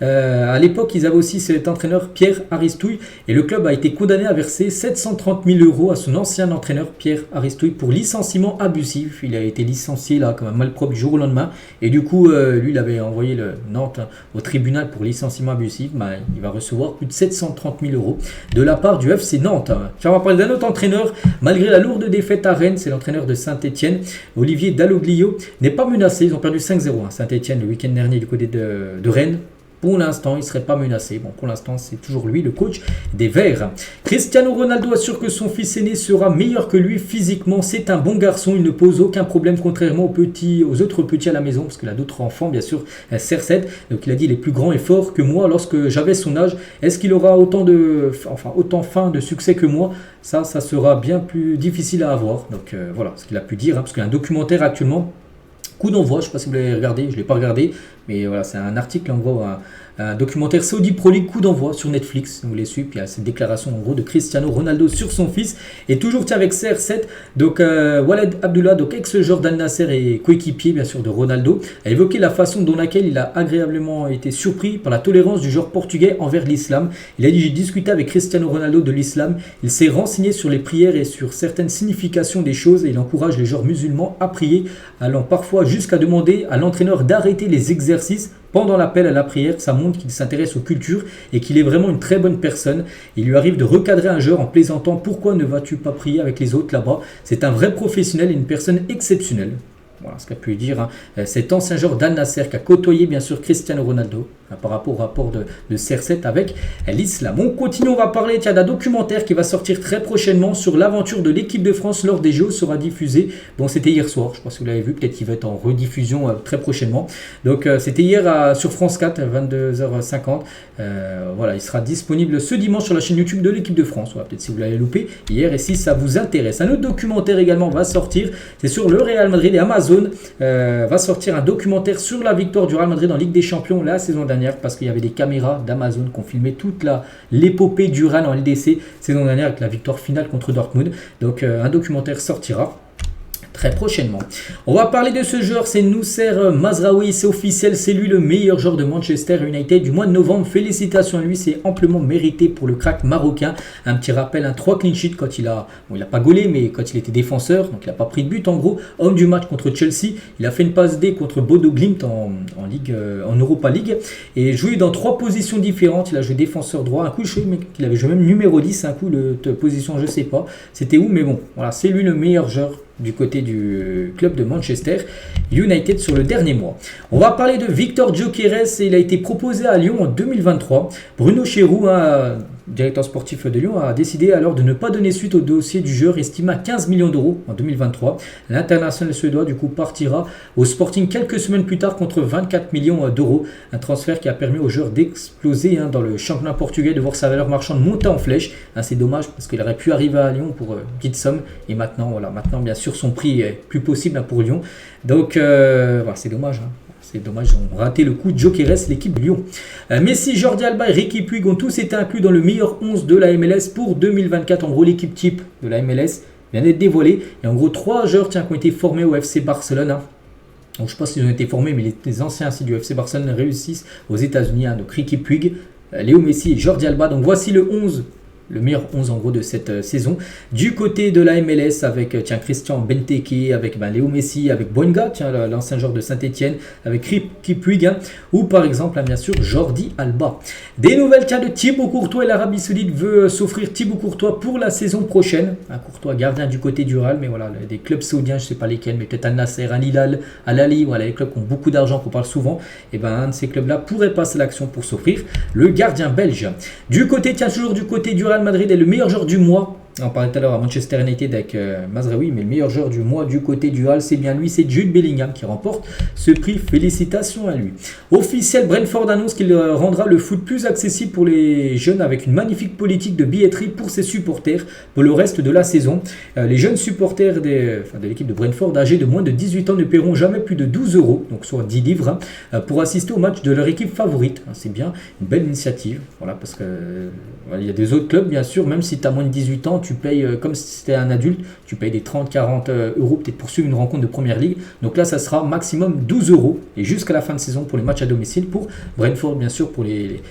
A: à l'époque, ils avaient aussi cet entraîneur Pierre Aristouille, et le club a été condamné à verser 730 000 € à son ancien entraîneur Pierre Aristouille pour licenciement abusif. Il a été licencié là, comme un malpropre du jour au lendemain, et du coup, lui, il avait envoyé le Nantes au tribunal pour licenciement abusif. Il va recevoir plus de 730 000 € de la part du FC Nantes. Tiens, on va parler d'un autre entraîneur. Malgré la lourde défaite à Rennes, c'est l'entraîneur de Saint-Etienne, Olivier Dalloglio, n'est pas menacé. Ils ont perdu 5-0 Saint-Etienne le week-end dernier du côté de Rennes. Pour l'instant, il ne serait pas menacé. Bon, pour l'instant, c'est toujours lui le coach des Verts. Cristiano Ronaldo assure que son fils aîné sera meilleur que lui physiquement. C'est un bon garçon, il ne pose aucun problème, contrairement aux autres petits à la maison, parce qu'il a d'autres enfants, bien sûr, CR7. Donc il a dit, il est plus grand et fort que moi lorsque j'avais son âge. Est-ce qu'il aura autant fin de succès que moi? Ça sera bien plus difficile à avoir. Donc voilà ce qu'il a pu dire, parce qu'il y a un documentaire actuellement. Coup d'envoi, je ne sais pas si vous l'avez regardé, je ne l'ai pas regardé, mais voilà, c'est un article en gros, un documentaire Saudi Pro League, coup d'envoi sur Netflix, si vous voulez suivre. Puis il y a cette déclaration en gros de Cristiano Ronaldo sur son fils. Et toujours avec CR7, donc Waled Abdullah, donc ex-joueur d'Al Nasser et coéquipier bien sûr de Ronaldo, a évoqué la façon dont laquelle il a agréablement été surpris par la tolérance du joueur portugais envers l'islam. Il a dit: j'ai discuté avec Cristiano Ronaldo de l'islam, il s'est renseigné sur les prières et sur certaines significations des choses, et il encourage les joueurs musulmans à prier, allant parfois jusqu'à demander à l'entraîneur d'arrêter les exercices pendant l'appel à la prière. Ça montre qu'il s'intéresse aux cultures et qu'il est vraiment une très bonne personne. Il lui arrive de recadrer un joueur en plaisantant: pourquoi ne vas-tu pas prier avec les autres là-bas? C'est un vrai professionnel et une personne exceptionnelle. Voilà ce qu'a pu dire cet ancien joueur d'Al Nasser qui a côtoyé bien sûr Cristiano Ronaldo par rapport au rapport de CR7 avec l'islam. On continue, on va parler d'un documentaire qui va sortir très prochainement sur l'aventure de l'équipe de France lors des JO, sera diffusé. Bon, c'était hier soir, je ne sais pas si vous l'avez vu, peut-être qu'il va être en rediffusion très prochainement. Donc c'était hier sur France 4 à 22h50. Voilà, il sera disponible ce dimanche sur la chaîne YouTube de l'équipe de France. Voilà, peut-être si vous l'avez loupé hier et si ça vous intéresse. Un autre documentaire également va sortir, c'est sur le Real Madrid, et Amazon va sortir un documentaire sur la victoire du Real Madrid en Ligue des Champions la saison dernière, parce qu'il y avait des caméras d'Amazon qui ont filmé toute l'épopée du Real en LDC saison dernière avec la victoire finale contre Dortmund. Donc un documentaire sortira très prochainement. On va parler de ce joueur, c'est Noussair Mazraoui, c'est officiel, c'est lui le meilleur joueur de Manchester United du mois de novembre. Félicitations à lui, c'est amplement mérité pour le crack marocain. Un petit rappel, 3 clean sheets quand il a pas gaulé, mais quand il était défenseur, donc il n'a pas pris de but en gros. Homme du match contre Chelsea, il a fait une passe D contre Bodo Glimt en Europa League, et joué dans 3 positions différentes. Il a joué défenseur droit, un coup il avait joué même numéro 10, un coup position je sais pas c'était où, mais bon voilà, c'est lui le meilleur joueur du côté du club de Manchester United sur le dernier mois. On va parler de Victor Gyökeres, et il a été proposé à Lyon en 2023. Bruno Chéroux, directeur sportif de Lyon, a décidé alors de ne pas donner suite au dossier du joueur estimé à 15 millions d'euros en 2023. L'international suédois du coup partira au Sporting quelques semaines plus tard contre 24 millions d'euros. Un transfert qui a permis au joueur d'exploser dans le championnat portugais, de voir sa valeur marchande monter en flèche. C'est dommage parce qu'il aurait pu arriver à Lyon pour une petite somme, et maintenant bien sûr son prix est plus possible pour Lyon. Donc c'est dommage. C'est dommage, on a raté le coup de Gyökeres, l'équipe de Lyon. Messi, Jordi Alba et Riqui Puig ont tous été inclus dans le meilleur 11 de la MLS pour 2024. En gros, l'équipe type de la MLS vient d'être dévoilée. Et en gros, 3 joueurs qui ont été formés au FC Barcelone. Donc, je ne sais pas s'ils ont été formés, mais les anciens du FC Barcelone réussissent aux États-Unis. Donc, Riqui Puig, Léo Messi et Jordi Alba. Donc, voici le 11. Le meilleur 11 en gros de cette saison. Du côté de la MLS avec Christian Benteke, avec Léo Messi, avec Boinga, l'ancien joueur de Saint-Etienne, avec Riqui Puig, ou par exemple bien sûr Jordi Alba. Des nouvelles de Thibaut Courtois, et l'Arabie Saoudite veut s'offrir Thibaut Courtois pour la saison prochaine. Un Courtois gardien du côté du Real, mais voilà, des clubs saoudiens, je ne sais pas lesquels, mais peut-être Al Nasser, Al Hilal, Al Ahly, voilà, les clubs qui ont beaucoup d'argent, qu'on parle souvent. Et un de ces clubs-là pourrait passer l'action pour s'offrir le gardien belge. Du côté, toujours du côté du Real Madrid, est le meilleur joueur du mois. On parlait tout à l'heure à Manchester United avec Mazraoui, mais le meilleur joueur du mois du côté du Real, c'est bien lui, c'est Jude Bellingham qui remporte ce prix. Félicitations à lui. Officiel, Brentford annonce qu'il rendra le foot plus accessible pour les jeunes avec une magnifique politique de billetterie pour ses supporters pour le reste de la saison. Les jeunes supporters de l'équipe de Brentford âgés de moins de 18 ans ne paieront jamais plus de 12 €, donc soit 10 livres, pour assister au match de leur équipe favorite. C'est bien, une belle initiative, voilà, parce que il y a des autres clubs, bien sûr, même si tu as moins de 18 ans, tu payes, comme si c'était un adulte, tu payes des 30-40 euros peut-être pour suivre une rencontre de première ligue. Donc là, ça sera maximum 12 euros et jusqu'à la fin de saison pour les matchs à domicile pour Brentford, bien sûr, pour les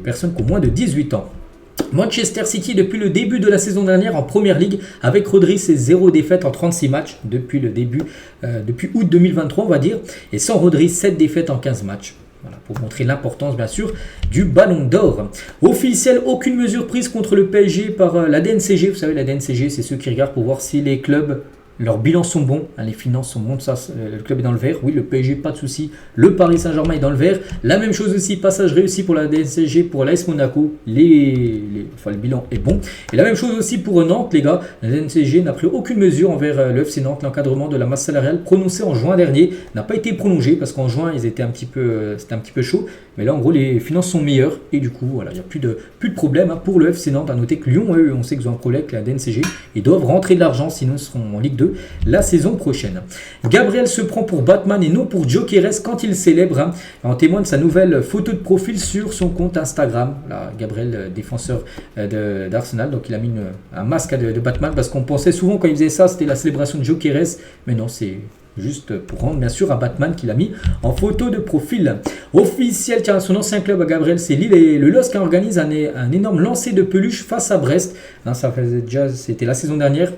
A: personnes qui ont moins de 18 ans. Manchester City, depuis le début de la saison dernière en Première Ligue, avec Rodri, c'est 0 défaite en 36 matchs depuis le début, depuis août 2023 on va dire, et sans Rodri, 7 défaites en 15 matchs. Voilà, pour montrer l'importance bien sûr du Ballon d'Or. Officiel, aucune mesure prise contre le PSG par la DNCG. Vous savez, la DNCG, c'est ceux qui regardent pour voir si les clubs, leurs bilans sont bons, les finances sont bonnes, ça, le club est dans le vert. Oui, le PSG, pas de souci. Le Paris Saint-Germain est dans le vert. La même chose aussi, passage réussi pour la DNCG, pour l'AS Monaco. Le bilan est bon. Et la même chose aussi pour Nantes, les gars. La DNCG n'a pris aucune mesure envers le FC Nantes. L'encadrement de la masse salariale prononcé en juin dernier n'a pas été prolongé parce qu'en juin, c'était un petit peu chaud. Mais là, en gros, les finances sont meilleures. Et du coup, voilà, il n'y a plus de problème pour le FC Nantes. À noter que Lyon, eux, on sait qu'ils ont un problème avec la DNCG. Ils doivent rentrer de l'argent, sinon ils seront en Ligue 2 la saison prochaine. Gabriel se prend pour Batman et non pour Jokeres quand il célèbre. En témoigne sa nouvelle photo de profil sur son compte Instagram. Là, Gabriel, défenseur d'Arsenal. Donc il a mis un masque de Batman parce qu'on pensait souvent quand il faisait ça, c'était la célébration de Jokeres. Mais non, c'est juste pour rendre bien sûr à Batman qu'il a mis en photo de profil. Officiel, tiens, son ancien club à Gabriel, c'est Lille et le LOSC organise un énorme lancer de peluche face à Brest. Hein, ça faisait déjà, c'était la saison dernière.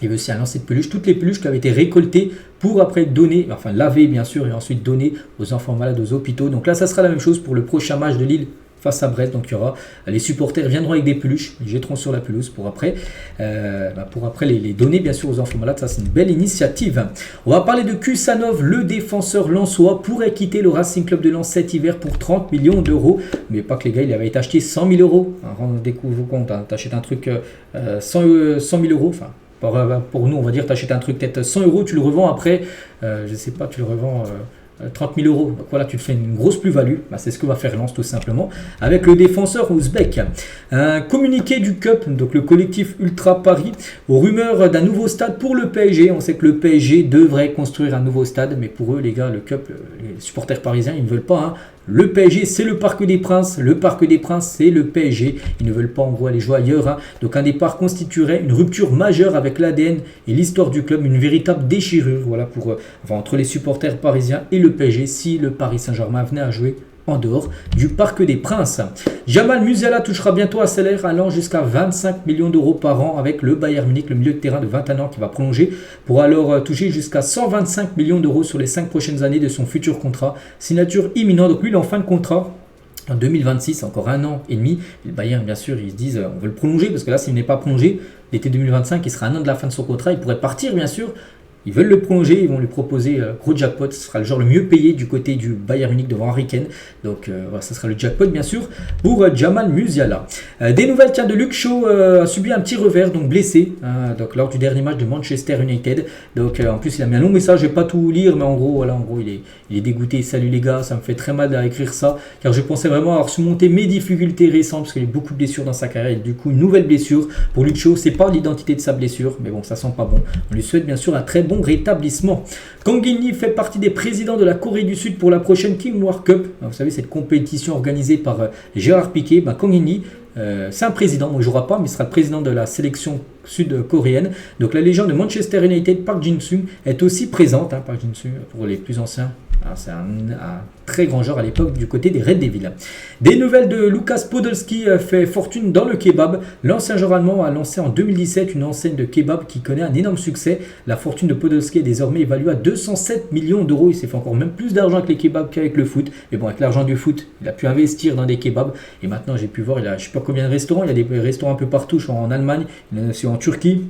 A: Il veut aussi un lancer de peluche, toutes les peluches qui avaient été récoltées pour après donner, enfin laver bien sûr et ensuite donner aux enfants malades aux hôpitaux. Donc là, ça sera la même chose pour le prochain match de Lille face à Brest. Donc il y aura, les supporters viendront avec des peluches, les jetteront sur la pelouse pour après les donner bien sûr aux enfants malades. Ça, c'est une belle initiative. On va parler de Kusanov, le défenseur lensois, pourrait quitter le Racing Club de Lens cet hiver pour 30 millions d'euros. Mais pas que les gars, il avait été acheté 100 000 euros. Rendez-vous compte, hein, t'achètes un truc 100 000 euros, enfin. Pour nous, on va dire, tu achètes un truc peut-être 100 euros, tu le revends après, je sais pas, tu le revends 30 000 euros. Donc voilà, tu te fais une grosse plus-value. C'est ce que va faire Lens tout simplement avec le défenseur ouzbek. Un communiqué du CUP, donc le collectif Ultra Paris, aux rumeurs d'un nouveau stade pour le PSG. On sait que le PSG devrait construire un nouveau stade, mais pour eux, les gars, le CUP, les supporters parisiens, ils ne veulent pas. Hein. Le PSG, c'est le Parc des Princes. Le Parc des Princes, c'est le PSG. Ils ne veulent pas en gros aller jouer ailleurs. Hein. Donc un départ constituerait une rupture majeure avec l'ADN et l'histoire du club. Une véritable déchirure voilà, entre les supporters parisiens et le PSG si le Paris Saint-Germain venait à jouer en dehors du Parc des Princes. Jamal Musiala touchera bientôt un salaire allant jusqu'à 25 millions d'euros par an avec le Bayern Munich, le milieu de terrain de 21 ans qui va prolonger pour alors toucher jusqu'à 125 millions d'euros sur les 5 prochaines années de son futur contrat. Signature imminente, donc lui il est en fin de contrat. En 2026, encore 1 an et demi. Et le Bayern, bien sûr, ils se disent on veut le prolonger parce que là, s'il n'est pas prolongé, l'été 2025, il sera 1 an de la fin de son contrat. Il pourrait partir, bien sûr. Ils veulent le prolonger, ils vont lui proposer gros jackpot. Ce sera le joueur le mieux payé du côté du Bayern Munich devant Harry Kane. Donc voilà, ce sera le jackpot bien sûr pour Jamal Musiala. Des nouvelles, tiens, de Luke Shaw a subi un petit revers, donc blessé donc lors du dernier match de Manchester United. Donc en plus il a mis un long message, je vais pas tout lire, mais en gros il est dégoûté. Salut les gars, ça me fait très mal à écrire ça, car je pensais vraiment avoir surmonté mes difficultés récentes, parce qu'il y a eu beaucoup de blessures dans sa carrière, et du coup une nouvelle blessure pour Luke Shaw. C'est pas l'identité de sa blessure, mais bon, ça sent pas bon. On lui souhaite bien sûr un très bon rétablissement. Kang In-lee fait partie des présidents de la Corée du Sud pour la prochaine King Noir Cup. Vous savez, cette compétition organisée par Gérard Piquet. Kang In-lee, c'est un président, il ne jouera pas, mais il sera le président de la sélection sud-coréenne. Donc la légende de Manchester United, Park Jin-sung, est aussi présente. Park Jin-sung, pour les plus anciens, c'est un très grand joueur à l'époque du côté des Red Devils. Des nouvelles de Lukas Podolski fait fortune dans le kebab. L'ancien joueur allemand a lancé en 2017 une enseigne de kebab qui connaît un énorme succès. La fortune de Podolski est désormais évaluée à 207 millions d'euros. Il s'est fait encore même plus d'argent avec les kebabs qu'avec le foot. Mais bon, avec l'argent du foot, il a pu investir dans des kebabs. Et maintenant, j'ai pu voir, il a je ne sais pas combien de restaurants. Il y a des restaurants un peu partout, je crois en Allemagne, c'est en Turquie.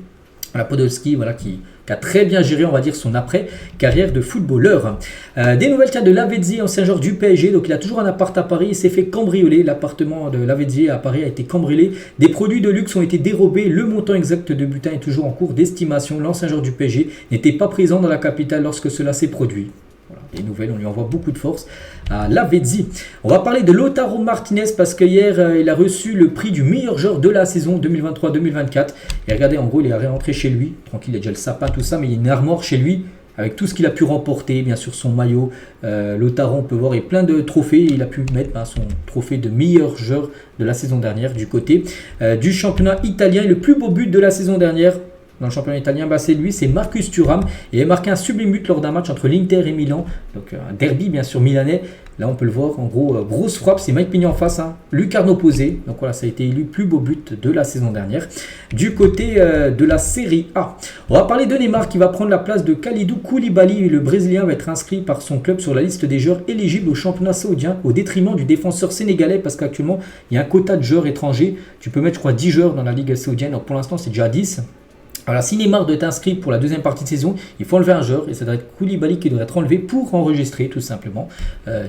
A: Voilà, Podolski, voilà, qui a très bien géré, on va dire, son après-carrière de footballeur. Des nouvelles, tiens, de Lavezzi, ancien joueur du PSG. Donc, il a toujours un appart à Paris. Il s'est fait cambrioler. L'appartement de Lavezzi à Paris a été cambriolé. Des produits de luxe ont été dérobés. Le montant exact de butin est toujours en cours d'estimation. L'ancien joueur du PSG n'était pas présent dans la capitale lorsque cela s'est produit. Voilà, des nouvelles, on lui envoie beaucoup de force à Lavezzi. On va parler de Lautaro Martinez parce que hier, il a reçu le prix du meilleur joueur de la saison 2023-2024. Et regardez, en gros, il est rentré chez lui. Tranquille, il y a déjà le sapin, tout ça, mais il y a une armoire chez lui. avec tout ce qu'il a pu remporter, bien sûr son maillot, Lautaro, on peut voir, et plein de trophées. Il a pu mettre son trophée de meilleur joueur de la saison dernière du côté du championnat italien. Et le plus beau but de la saison dernière dans le championnat italien, c'est lui, c'est Marcus Thuram. Il a marqué un sublime but lors d'un match entre l'Inter et Milan, donc un derby bien sûr milanais. Là on peut le voir, en gros, grosse frappe, c'est Mike Maignan en face, lucarne opposée. Donc voilà, ça a été élu plus beau but de la saison dernière. Du côté de la Serie A, on va parler de Neymar qui va prendre la place de Kalidou Koulibaly. Le Brésilien va être inscrit par son club sur la liste des joueurs éligibles au championnat saoudien au détriment du défenseur sénégalais, parce qu'actuellement il y a un quota de joueurs étrangers. Tu peux mettre je crois 10 joueurs dans la ligue saoudienne, donc pour l'instant c'est déjà 10. Alors si Neymar doit être inscrit pour la deuxième partie de saison, il faut enlever un joueur et ça doit être Koulibaly qui devrait être enlevé pour enregistrer tout simplement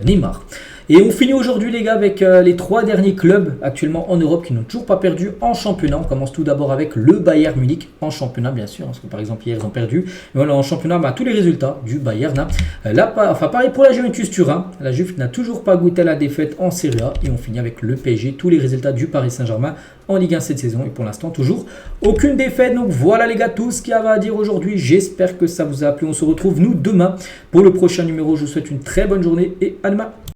A: Neymar. Et on finit aujourd'hui les gars avec les 3 derniers clubs actuellement en Europe qui n'ont toujours pas perdu en championnat. On commence tout d'abord avec le Bayern Munich en championnat bien sûr, parce que par exemple hier ils ont perdu. Mais voilà, en championnat, tous les résultats du Bayern. Pareil pour la Juventus Turin, la Juve n'a toujours pas goûté à la défaite en Serie A. Et on finit avec le PSG, tous les résultats du Paris Saint-Germain en Ligue 1 cette saison. Et pour l'instant toujours aucune défaite. Donc voilà les gars, tout ce qu'il y avait à dire aujourd'hui. J'espère que ça vous a plu. On se retrouve nous demain pour le prochain numéro. Je vous souhaite une très bonne journée et à demain.